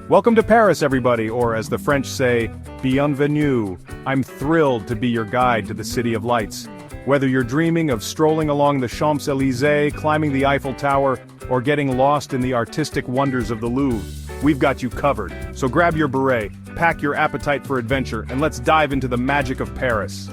Welcome to Paris, everybody, or as the French say, bienvenue. I'm thrilled to be your guide to the City of Lights. Whether you're dreaming of strolling along the Champs-Élysées, climbing the Eiffel Tower, or getting lost in the artistic wonders of the Louvre, we've got you covered. So grab your beret, pack your appetite for adventure, and let's dive into the magic of Paris.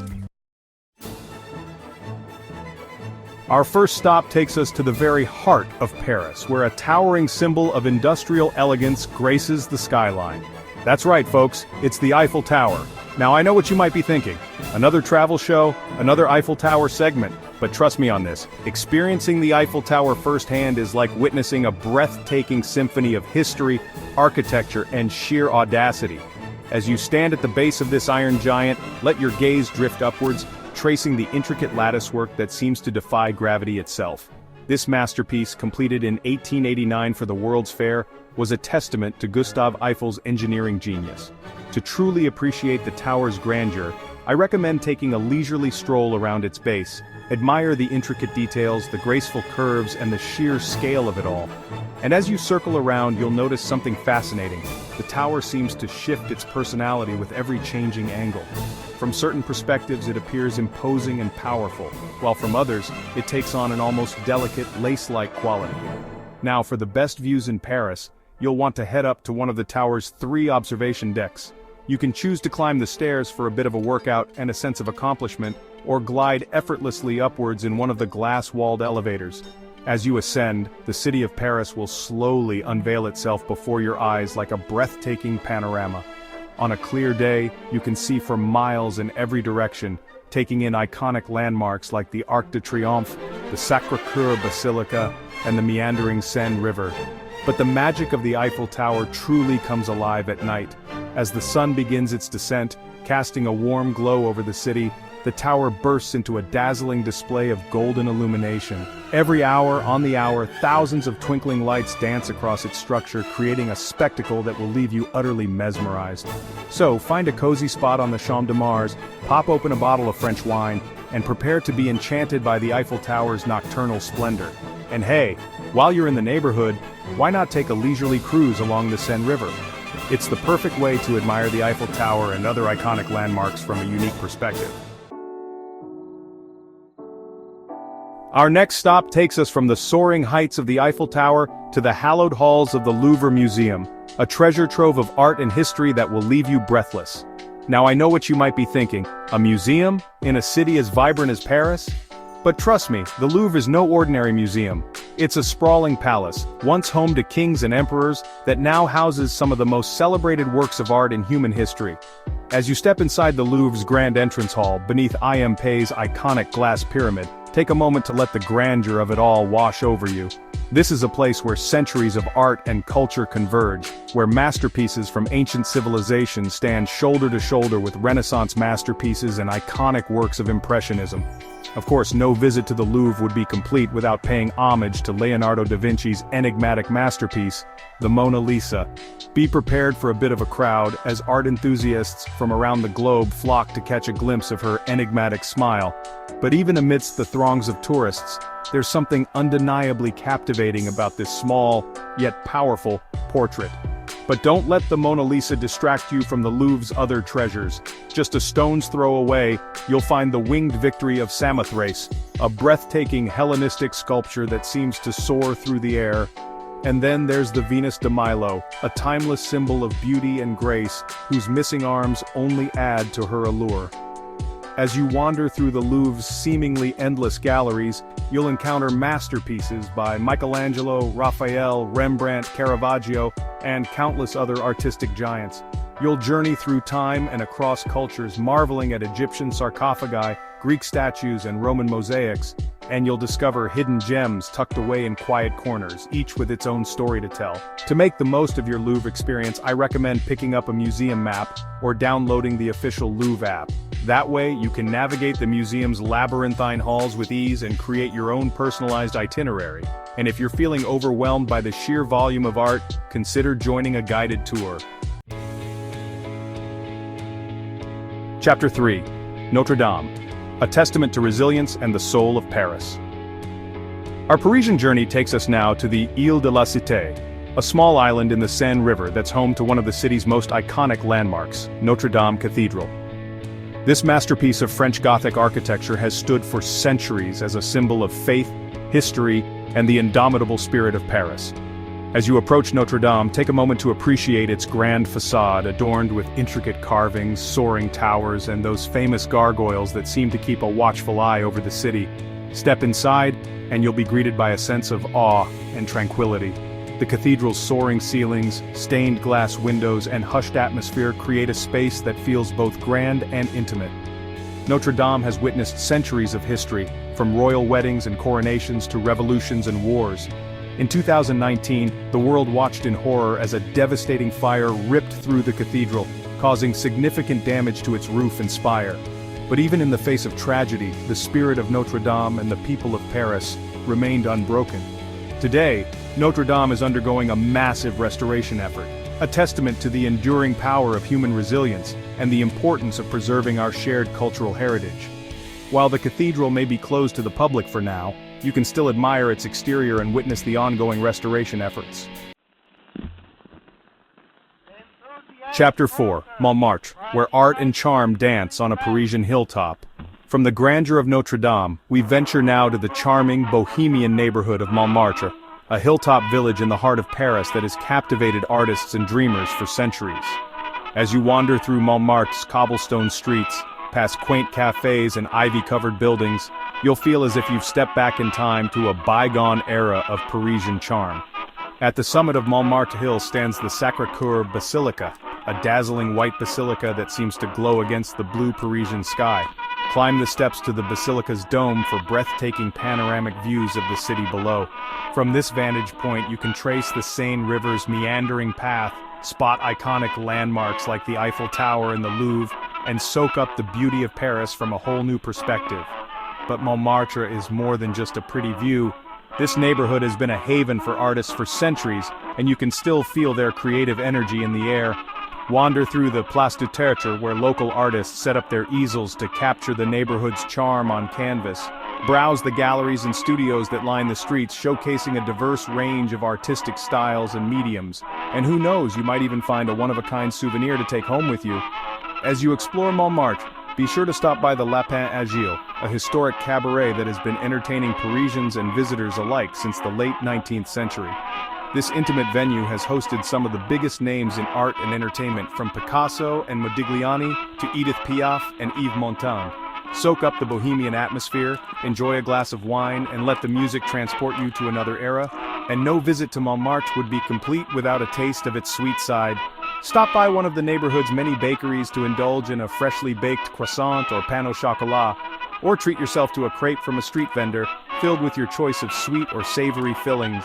Our first stop takes us to the very heart of Paris, where a towering symbol of industrial elegance graces the skyline. That's right, folks, it's the Eiffel Tower. Now I know what you might be thinking. Another travel show, another Eiffel Tower segment. But trust me on this, experiencing the Eiffel Tower firsthand is like witnessing a breathtaking symphony of history, architecture, and sheer audacity. As you stand at the base of this iron giant, let your gaze drift upwards, tracing the intricate latticework that seems to defy gravity itself. This masterpiece, completed in 1889 for the World's Fair, was a testament to Gustave Eiffel's engineering genius. To truly appreciate the tower's grandeur, I recommend taking a leisurely stroll around its base. Admire the intricate details, the graceful curves, and the sheer scale of it all. And as you circle around, you'll notice something fascinating. The tower seems to shift its personality with every changing angle. From certain perspectives, it appears imposing and powerful, while from others, it takes on an almost delicate, lace-like quality. Now, for the best views in Paris, you'll want to head up to one of the tower's 3 observation decks. You can choose to climb the stairs for a bit of a workout and a sense of accomplishment, or glide effortlessly upwards in one of the glass-walled elevators. As you ascend, the city of Paris will slowly unveil itself before your eyes like a breathtaking panorama. On a clear day, you can see for miles in every direction, taking in iconic landmarks like the Arc de Triomphe, the Sacré-Cœur Basilica, and the meandering Seine River. But the magic of the Eiffel Tower truly comes alive at night. As the sun begins its descent, casting a warm glow over the city, the tower bursts into a dazzling display of golden illumination. Every hour on the hour, thousands of twinkling lights dance across its structure, creating a spectacle that will leave you utterly mesmerized. So, find a cozy spot on the Champ de Mars, pop open a bottle of French wine, and prepare to be enchanted by the Eiffel Tower's nocturnal splendor. And hey, while you're in the neighborhood, why not take a leisurely cruise along the Seine River? It's the perfect way to admire the Eiffel Tower and other iconic landmarks from a unique perspective. Our next stop takes us from the soaring heights of the Eiffel Tower to the hallowed halls of the Louvre Museum, a treasure trove of art and history that will leave you breathless. Now I know what you might be thinking, a museum in a city as vibrant as Paris? But trust me, the Louvre is no ordinary museum. It's a sprawling palace, once home to kings and emperors, that now houses some of the most celebrated works of art in human history. As you step inside the Louvre's grand entrance hall, beneath IMP's iconic glass pyramid, take a moment to let the grandeur of it all wash over you. This is a place where centuries of art and culture converge, where masterpieces from ancient civilizations stand shoulder to shoulder with Renaissance masterpieces and iconic works of Impressionism. Of course, no visit to the Louvre would be complete without paying homage to Leonardo da Vinci's enigmatic masterpiece, the Mona Lisa. Be prepared for a bit of a crowd, as art enthusiasts from around the globe flock to catch a glimpse of her enigmatic smile. But even amidst the throngs of tourists, there's something undeniably captivating about this small, yet powerful, portrait. But don't let the Mona Lisa distract you from the Louvre's other treasures. Just a stone's throw away, you'll find the Winged Victory of Samothrace, a breathtaking Hellenistic sculpture that seems to soar through the air. And then there's the Venus de Milo, a timeless symbol of beauty and grace, whose missing arms only add to her allure. As you wander through the Louvre's seemingly endless galleries, you'll encounter masterpieces by Michelangelo, Raphael, Rembrandt, Caravaggio, and countless other artistic giants. You'll journey through time and across cultures, marveling at Egyptian sarcophagi, Greek statues, and Roman mosaics, and you'll discover hidden gems tucked away in quiet corners, each with its own story to tell. To make the most of your Louvre experience, I recommend picking up a museum map or downloading the official Louvre app. That way, you can navigate the museum's labyrinthine halls with ease and create your own personalized itinerary. And if you're feeling overwhelmed by the sheer volume of art, consider joining a guided tour. Chapter 3. Notre Dame, a testament to resilience and the soul of Paris. Our Parisian journey takes us now to the Île de la Cité, a small island in the Seine River that's home to one of the city's most iconic landmarks, Notre Dame Cathedral. This masterpiece of French Gothic architecture has stood for centuries as a symbol of faith, history, and the indomitable spirit of Paris. As you approach Notre Dame, take a moment to appreciate its grand facade adorned with intricate carvings, soaring towers, and those famous gargoyles that seem to keep a watchful eye over the city. Step inside, and you'll be greeted by a sense of awe and tranquility. The cathedral's soaring ceilings, stained glass windows, and hushed atmosphere create a space that feels both grand and intimate. Notre Dame has witnessed centuries of history, from royal weddings and coronations to revolutions and wars. In 2019, the world watched in horror as a devastating fire ripped through the cathedral, causing significant damage to its roof and spire. But even in the face of tragedy, the spirit of Notre Dame and the people of Paris remained unbroken. Today, Notre Dame is undergoing a massive restoration effort, a testament to the enduring power of human resilience and the importance of preserving our shared cultural heritage. While the cathedral may be closed to the public for now, you can still admire its exterior and witness the ongoing restoration efforts. Chapter 4, Montmartre, where art and charm dance on a Parisian hilltop. From the grandeur of Notre Dame, we venture now to the charming, bohemian neighborhood of Montmartre, a hilltop village in the heart of Paris that has captivated artists and dreamers for centuries. As you wander through Montmartre's cobblestone streets, past quaint cafes and ivy-covered buildings, you'll feel as if you've stepped back in time to a bygone era of Parisian charm. At the summit of Montmartre Hill stands the Sacré-Cœur Basilica, a dazzling white basilica that seems to glow against the blue Parisian sky. Climb the steps to the basilica's dome for breathtaking panoramic views of the city below. From this vantage point, you can trace the Seine River's meandering path, spot iconic landmarks like the Eiffel Tower and the Louvre, and soak up the beauty of Paris from a whole new perspective. But Montmartre is more than just a pretty view. This neighborhood has been a haven for artists for centuries, and you can still feel their creative energy in the air. Wander through the Place du Tertre, where local artists set up their easels to capture the neighborhood's charm on canvas. Browse the galleries and studios that line the streets, showcasing a diverse range of artistic styles and mediums. And who knows, you might even find a one-of-a-kind souvenir to take home with you. As you explore Montmartre, be sure to stop by the Lapin Agile, a historic cabaret that has been entertaining Parisians and visitors alike since the late 19th century. This intimate venue has hosted some of the biggest names in art and entertainment, from Picasso and Modigliani to Edith Piaf and Yves Montand. Soak up the bohemian atmosphere, enjoy a glass of wine, and let the music transport you to another era. And no visit to Montmartre would be complete without a taste of its sweet side. Stop by one of the neighborhood's many bakeries to indulge in a freshly baked croissant or pain au chocolat, or treat yourself to a crepe from a street vendor, filled with your choice of sweet or savory fillings.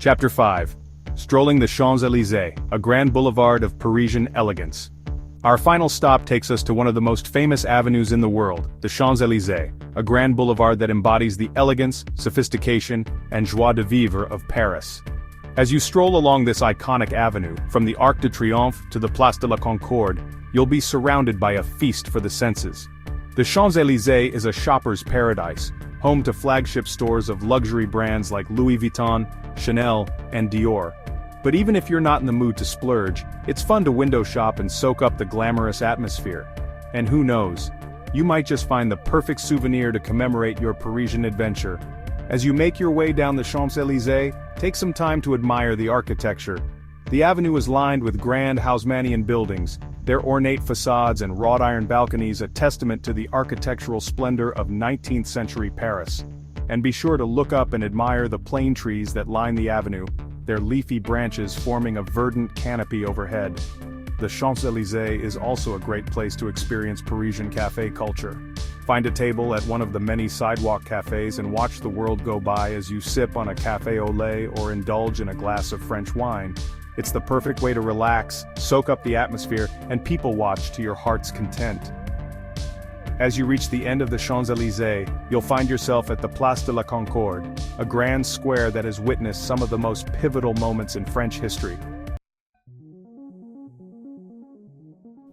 Chapter 5. Strolling the Champs-Élysées, a grand boulevard of Parisian elegance. Our final stop takes us to one of the most famous avenues in the world, the Champs-Élysées, a grand boulevard that embodies the elegance, sophistication, and joie de vivre of Paris. As you stroll along this iconic avenue, from the Arc de Triomphe to the Place de la Concorde, you'll be surrounded by a feast for the senses. The Champs-Élysées is a shopper's paradise, home to flagship stores of luxury brands like Louis Vuitton, Chanel, and Dior. But even if you're not in the mood to splurge, it's fun to window shop and soak up the glamorous atmosphere. And who knows, you might just find the perfect souvenir to commemorate your Parisian adventure. As you make your way down the Champs-Élysées, take some time to admire the architecture. The avenue is lined with grand Haussmannian buildings, their ornate facades and wrought iron balconies a testament to the architectural splendor of 19th century Paris. And be sure to look up and admire the plane trees that line the avenue, their leafy branches forming a verdant canopy overhead. The Champs-Élysées is also a great place to experience Parisian café culture. Find a table at one of the many sidewalk cafes and watch the world go by as you sip on a café au lait or indulge in a glass of French wine. It's the perfect way to relax, soak up the atmosphere, and people watch to your heart's content. As you reach the end of the Champs-Élysées, you'll find yourself at the Place de la Concorde, a grand square that has witnessed some of the most pivotal moments in French history.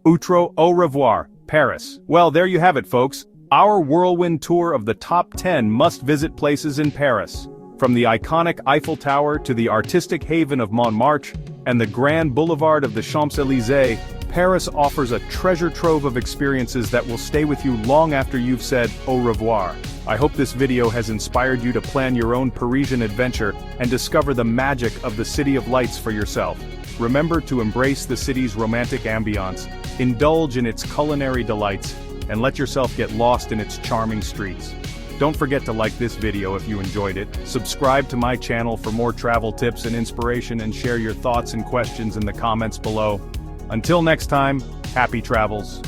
Outro au revoir, Paris. Well, there you have it, folks. Our whirlwind tour of the top 10 must-visit places in Paris. From the iconic Eiffel Tower to the artistic haven of Montmartre and the grand boulevard of the Champs-Élysées, Paris offers a treasure trove of experiences that will stay with you long after you've said au revoir. I hope this video has inspired you to plan your own Parisian adventure and discover the magic of the City of Lights for yourself. Remember to embrace the city's romantic ambiance, indulge in its culinary delights, and let yourself get lost in its charming streets. Don't forget to like this video if you enjoyed it, subscribe to my channel for more travel tips and inspiration, and share your thoughts and questions in the comments below. Until next time, happy travels.